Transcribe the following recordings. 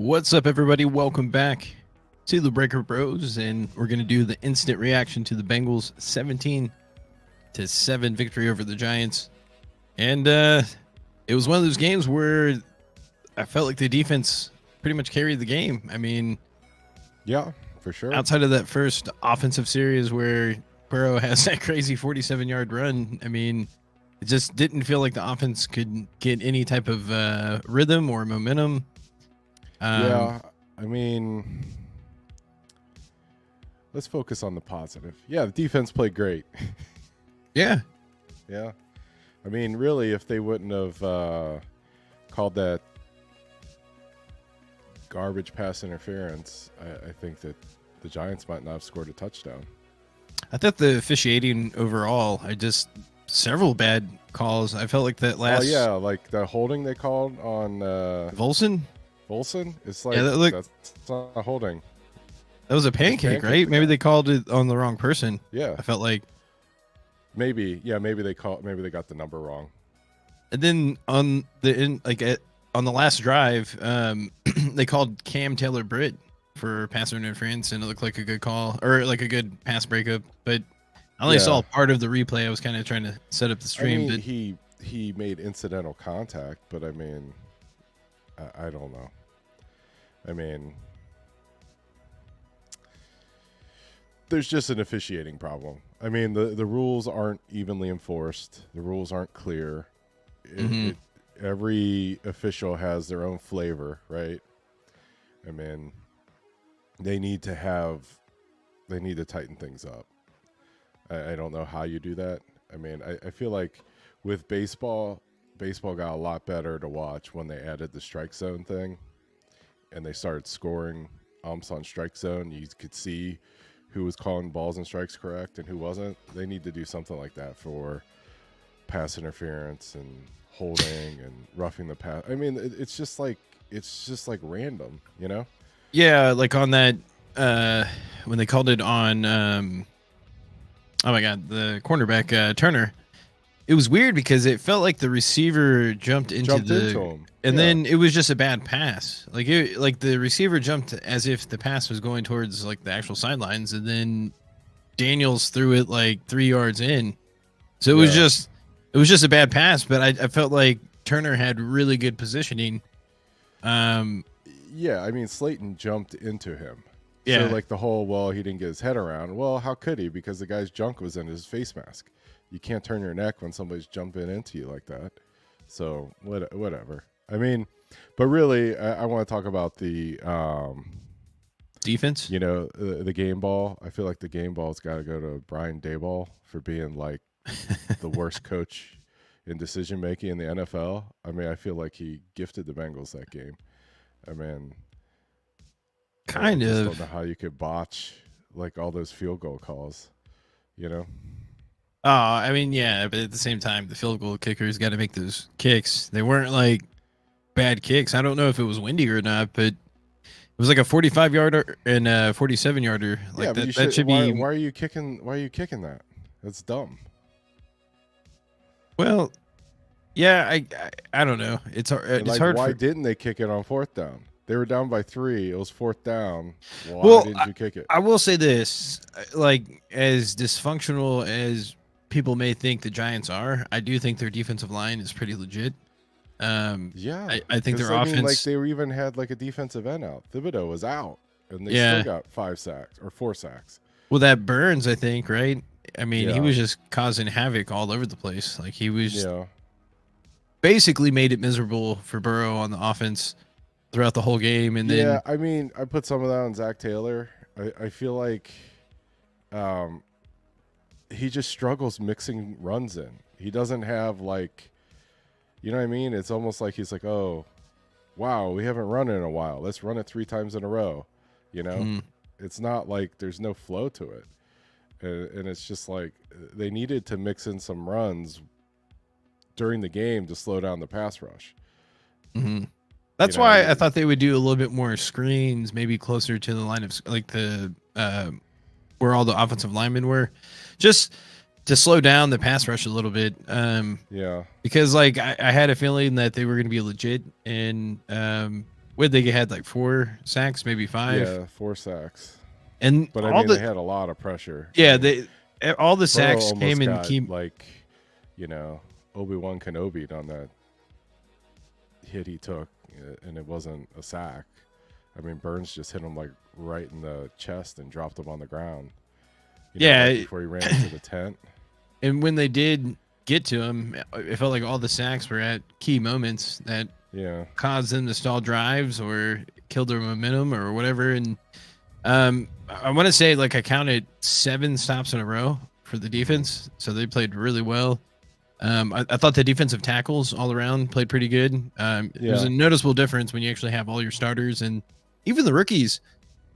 What's up, everybody? Welcome back to the Breaker Bros, and we're going to do the instant reaction to the Bengals 17-7 victory over the Giants. And it was one of those games where I felt like the defense pretty much carried the game. I mean, yeah, for sure. Outside of that first offensive series where Burrow has that crazy 47-yard run, I mean, it just didn't feel like the offense could get any type of rhythm or momentum. Yeah, I mean, let's focus on the positive. Yeah, the defense played great. Yeah. Yeah. I mean, really, if they wouldn't have called that garbage pass interference, I think that the Giants might not have scored a touchdown. I thought the officiating overall, several bad calls. I felt like that last. Oh, yeah, like the holding they called on Volson? Volson? It's like, that's not a holding. That was a pancake, right? Maybe they called it on the wrong person. Yeah. I felt like. Maybe they got the number wrong. And then on the last drive, they called Cam Taylor-Britt for pass interference, and it looked like a good call or like a good pass breakup. But I only saw part of the replay. I was kind of trying to set up the stream. I mean, he made incidental contact, but I mean, I don't know. I mean, there's just an officiating problem. I mean, the rules aren't evenly enforced. The rules aren't clear. Every official has their own flavor, right? I mean, they need to tighten things up. I don't know how you do that. I mean, I feel like with baseball got a lot better to watch when they added the strike zone thing and they started scoring umps on strike zone. You could see who was calling balls and strikes correct and who wasn't. They need to do something like that for pass interference and holding and roughing the pass. I mean, it's just like random, you know? Yeah, like on that when they called it on oh my god, the cornerback Turner. It was weird because it felt like the receiver jumped into him. And then it was just a bad pass. Like the receiver jumped as if the pass was going towards like the actual sidelines, and then Daniels threw it like 3 yards in. So it was just a bad pass, but I felt like Turner had really good positioning. Yeah, I mean, Slayton jumped into him. Yeah. So like the whole, he didn't get his head around. Well, how could he? Because the guy's junk was in his face mask. You can't turn your neck when somebody's jumping into you like that. So whatever. I mean, but really, I want to talk about the defense. You know, the game ball. I feel like the game ball's got to go to Brian Daboll for being like the worst coach in decision making in the NFL. I mean, I feel like he gifted the Bengals that game. I mean, kind of. I don't know how you could botch like all those field goal calls, you know? Oh, I mean, yeah, but at the same time, the field goal kickers got to make those kicks. They weren't like bad kicks. I don't know if it was windy or not, but it was like a 45-yarder and a 47-yarder. Like that should be. Why are you kicking? Why are you kicking that? That's dumb. Well, yeah, I don't know. It's hard. Why didn't they kick it on fourth down? They were down by 3. It was fourth down. Why didn't you kick it? I will say this: like, as dysfunctional as people may think the Giants are, I do think their defensive line is pretty legit. Yeah, I think their offense. Like they even had like a defensive end out. Thibodeau was out, and they still got 5 sacks or 4 sacks. Well, that Burns, I think, right? I mean, he was just causing havoc all over the place. Like he was basically made it miserable for Burrow on the offense throughout the whole game. And then I mean, I put some of that on Zach Taylor. I feel like he just struggles mixing runs in. He doesn't have like, you know what I mean? It's almost like he's like, oh, wow, we haven't run in a while. Let's run it 3 times in a row. You know, it's not like there's no flow to it. And it's just like they needed to mix in some runs during the game to slow down the pass rush. That's why I thought they would do a little bit more screens, maybe closer to the line of like the where all the offensive linemen were, just to slow down the pass rush a little bit. Yeah, because like I had a feeling that they were going to be legit, and what they had like 4 sacks, maybe 5. Yeah, 4 sacks. And But I all mean, they had a lot of pressure. yeah, I mean, all the Burrow sacks almost came in got key. like, Obi-Wan Kenobi on that hit he took, and it wasn't a sack. I mean, Burns just hit him like right in the chest and dropped him on the ground. Right before he ran into the tent. And when they did get to him, it felt like all the sacks were at key moments that caused them to stall drives or killed their momentum or whatever. And I want to say like I counted 7 stops in a row for the defense, so they played really well. I thought the defensive tackles all around played pretty good. It was a noticeable difference when you actually have all your starters and even the rookies.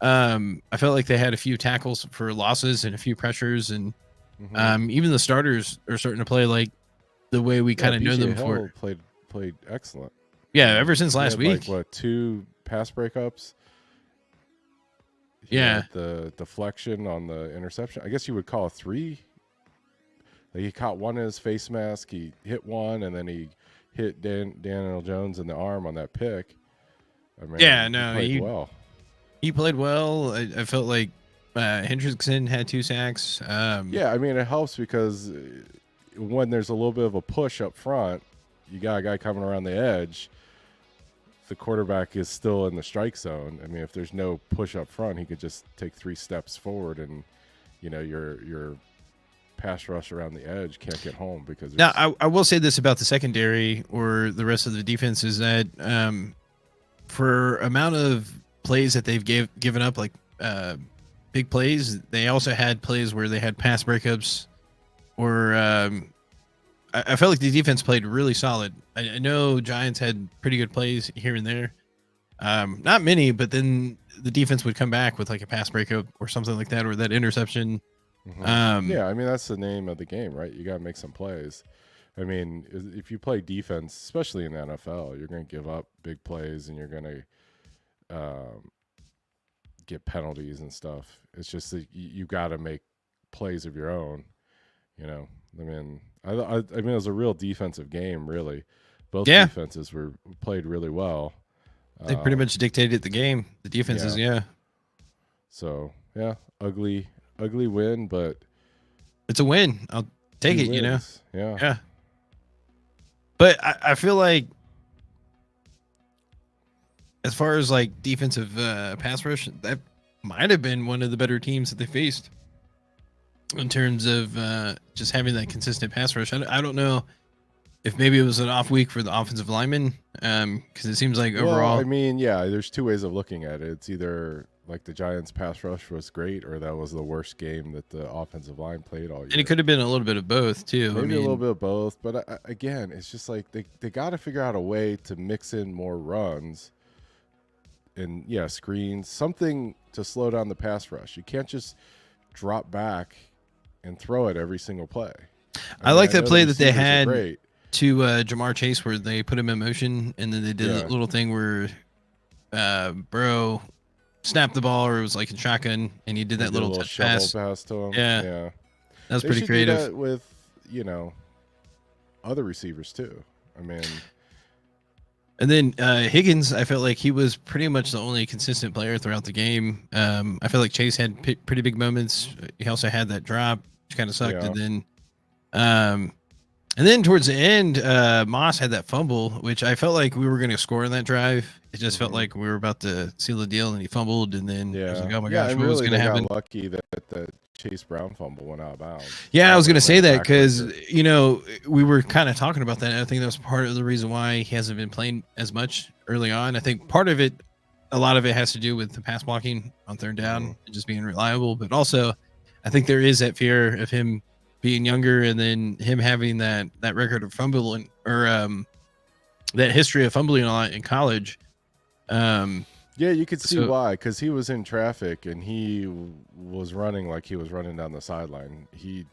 I felt like they had a few tackles for losses and a few pressures, and even the starters are starting to play like the way we kind of know them for. Played excellent. Yeah, ever since last week. Like 2 pass breakups. The deflection on the interception. I guess you would call 3. Like he caught one in his face mask. He hit one, and then he hit Daniel Jones in the arm on that pick. I mean, he played well. He played well. I felt like Hendrickson had 2 sacks. I mean, it helps because when there's a little bit of a push up front, you got a guy coming around the edge. The quarterback is still in the strike zone. I mean, if there's no push up front, he could just take 3 steps forward, and your pass rush around the edge can't get home because. Now, I will say this about the secondary or the rest of the defense is that for amount of plays that they've given up, like big plays, they also had plays where they had pass breakups, or I felt like the defense played really solid. I know Giants had pretty good plays here and there, not many, but then the defense would come back with like a pass breakup or something like that, or that interception. I mean, that's the name of the game, right? You got to make some plays. I mean, if you play defense, especially in the NFL, you're going to give up big plays and you're going to get penalties and stuff. It's just that you got to make plays of your own. I mean, I mean, it was a real defensive game, really. Both defenses played really well. They pretty much dictated the game. The defenses, So ugly win, but it's a win. I'll take it. Wins. Yeah. But I feel like, as far as like defensive pass rush, that might have been one of the better teams that they faced in terms of just having that consistent pass rush. I don't know if maybe it was an off week for the offensive linemen, because it seems like overall. Well, I mean, there's 2 ways of looking at it. It's either like the Giants' pass rush was great, or that was the worst game that the offensive line played all year. And it could have been a little bit of both too. Maybe a little bit of both, but again, it's just like they got to figure out a way to mix in more runs and screens, something to slow down the pass rush. You can't just drop back and throw it every single play. I like that play that they had to Jamar Chase, where they put him in motion, and then they did that little thing where Burrow snapped the ball, or it was like in shotgun, and he did that little touch pass to him. Yeah, that was pretty creative. Do that with other receivers too. I mean, and then Higgins, I felt like he was pretty much the only consistent player throughout the game. I feel like Chase had pretty big moments. He also had that drop, which kind of sucked, and then towards the end, Moss had that fumble, which I felt like we were going to score on that drive. It just felt like we were about to seal the deal, and he fumbled, and then I was like, oh my gosh, what was going to happen? Got lucky that the Chase Brown fumble went out of bounds. Yeah, I was going to say that because, we were kind of talking about that. And I think that was part of the reason why he hasn't been playing as much early on. I think part of it, a lot of it has to do with the pass blocking on third down and just being reliable. But also, I think there is that fear of him being younger, and then him having that record of fumbling, or that history of fumbling a lot in college. You could see why, because he was in traffic and he was running like he was running down the sideline. He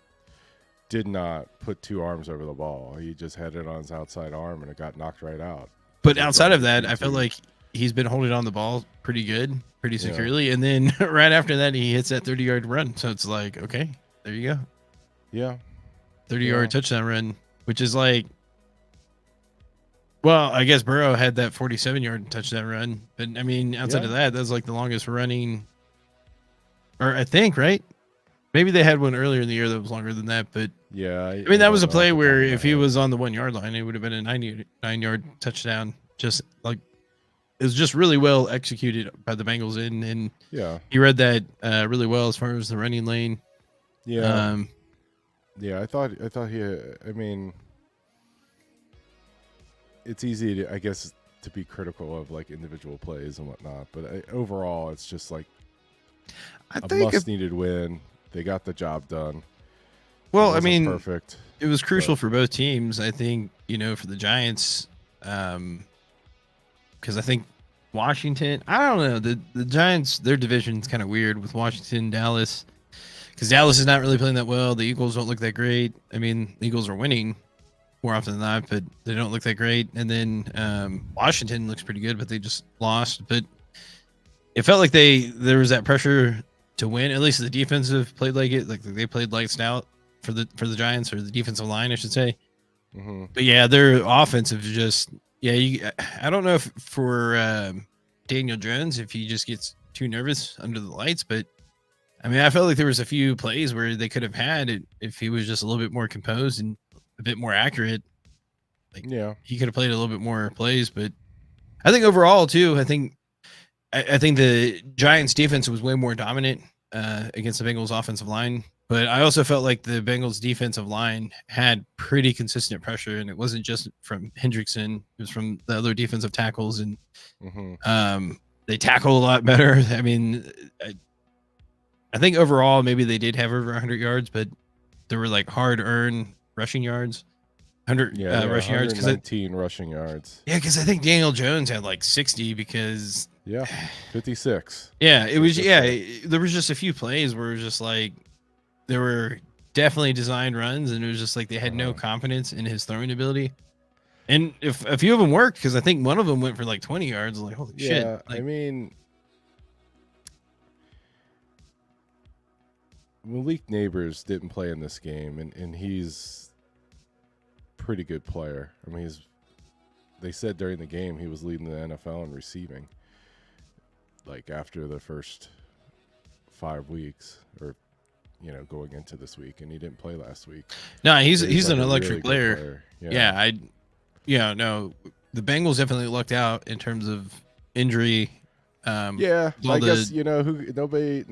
did not put 2 arms over the ball. He just had it on his outside arm, and it got knocked right out. But outside of that, I feel like he's been holding on the ball pretty good, pretty securely. And then right after that, he hits that 30-yard run. So it's like, okay, there you go. Yeah. 30-yard touchdown run, which is like, Well, I guess Burrow had that 47-yard touchdown run, but I mean, outside of that, that's like the longest running, or I think, right? Maybe they had one earlier in the year that was longer than that, but yeah, I mean, that was a don't know off play the top where of my if he head. was on the 1 yard line, it would have been a 99-yard touchdown. Just like it was just really well executed by the Bengals and Yeah, he read that really well as far as the running lane. yeah, yeah. I thought he. I mean, it's easy to, I guess, to be critical of like individual plays and whatnot, but overall, it's just like I a think must-needed win. They got the job done. well, I Wasn't mean, perfect. it was crucial but- for both teams. I think, for the Giants, because I think Washington, I don't know, the Giants, their division's kind of weird with Washington, Dallas, because Dallas is not really playing that well. The Eagles don't look that great. I mean, the Eagles are winning more often than not, but they don't look that great. And then Washington looks pretty good, but they just lost. But it felt like there was that pressure to win. At least the defensive played like it, like they played lights out for the Giants, or the defensive line, I should say. Mm-hmm. But yeah, their offensive just I don't know if for Daniel Jones if he just gets too nervous under the lights, but I mean I felt like there was a few plays where they could have had it if he was just a little bit more composed and a bit more accurate. Like Yeah, he could have played a little bit more plays, but I think overall too, I think the Giants defense was way more dominant against the Bengals offensive line. But I also felt like the Bengals defensive line had pretty consistent pressure, and it wasn't just from Hendrickson; it was from the other defensive tackles, and mm-hmm. they tackled a lot better. I mean, I think overall maybe they did have over 100 yards, but there were like hard-earned rushing yards, 100 rushing yards. 119 rushing yards. Yeah, because I think Daniel Jones had like 60 because 56. Yeah, it was. Yeah, there was just a few plays where it was just like there were definitely designed runs, and it was just like they had no confidence in his throwing ability. And if a few of them worked, because I think one of them went for like 20 yards. Like holy shit! Like, I mean, Malik Neighbors didn't play in this game, and he's a pretty good player. I mean, they said during the game he was leading the NFL in receiving. Like after the first 5 weeks, or going into this week, and he didn't play last week. No, he's like an a electric really good player. Yeah. No, the Bengals definitely lucked out in terms of injury. I guess nobody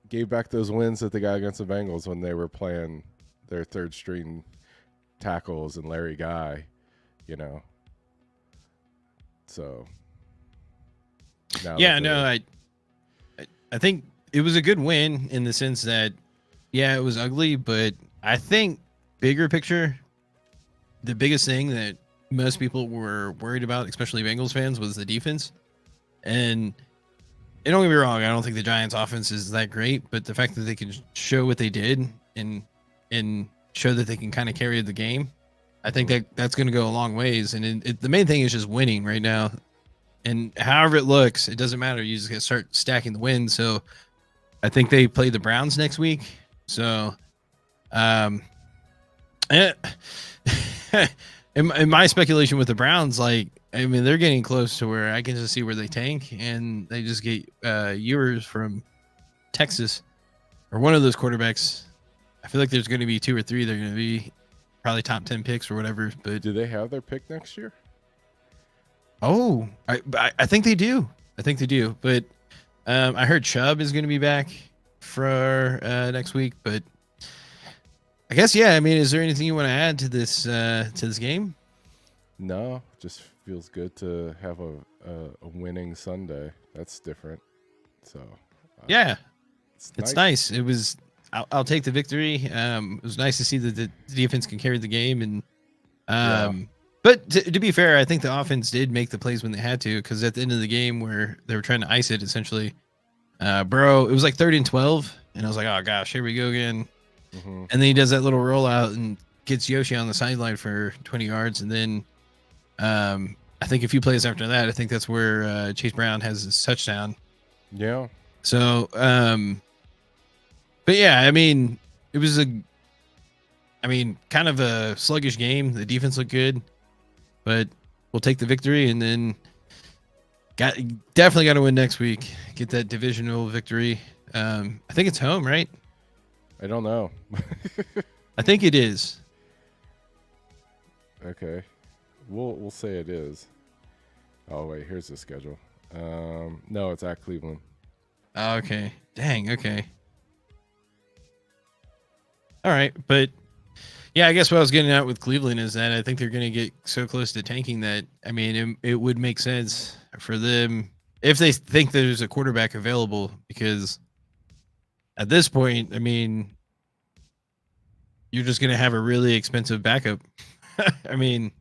gave back those wins that they got against the Bengals when they were playing their third string tackles and Larry Guy, So I think it was a good win in the sense that, it was ugly, but I think bigger picture, the biggest thing that most people were worried about, especially Bengals fans, was the defense. And don't get me wrong, I don't think the Giants' offense is that great, but the fact that they can show what they did and show that they can kind of carry the game, I think that's going to go a long ways. And the main thing is just winning right now. And however it looks, it doesn't matter. You just got to start stacking the wins. So I think they play the Browns next week. So, in my speculation with the Browns, they're getting close to where I can just see where they tank and they just get Ewers from Texas or one of those quarterbacks. I feel like there's going to be 2 or 3. They're going to be probably top 10 picks or whatever. But do they have their pick next year? Oh, I think they do. But I heard Chubb is going to be back for next week. But I guess is there anything you want to add to this game? No, just feels good to have a winning Sunday. That's different. So it's nice. It was. I'll take the victory. It was nice to see that the defense can carry the game and. But to be fair, I think the offense did make the plays when they had to, because at the end of the game where they were trying to ice it, essentially, it was like 3rd and 12, and I was like, oh gosh, here we go again. Mm-hmm. And then he does that little rollout and gets Yoshi on the sideline for 20 yards, and then I think a few plays after that, I think that's where Chase Brown has his touchdown. Yeah. So, but yeah, it was I mean, kind of a sluggish game. The defense looked good, but we'll take the victory, and then definitely got to win next week. Get that divisional victory. I think it's home, right? I don't know. I think it is. Okay, we'll say it is. Oh wait, here's the schedule. No, it's at Cleveland. Oh, okay. Dang. Okay. All right, but yeah, I guess what I was getting at with Cleveland is that I think they're going to get so close to tanking that I mean it would make sense for them if they think there's a quarterback available, because at this point, I mean, you're just going to have a really expensive backup. I mean,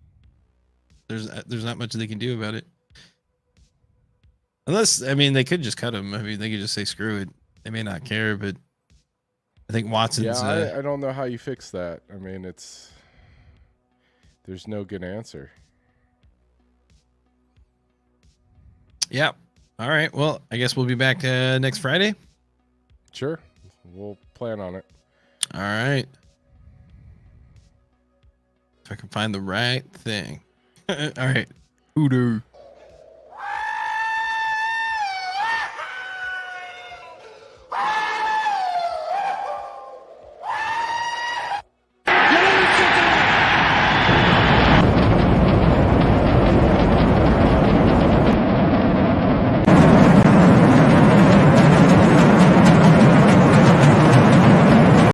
there's not much they can do about it. Unless, I mean, they could just cut him. I mean, they could just say screw it. They may not care, but I think Watson's. Yeah, I don't know how you fix that. I mean, there's no good answer. Yeah. All right. Well, I guess we'll be back next Friday. Sure, we'll plan on it. All right. If I can find the right thing. All right. Hoodoo.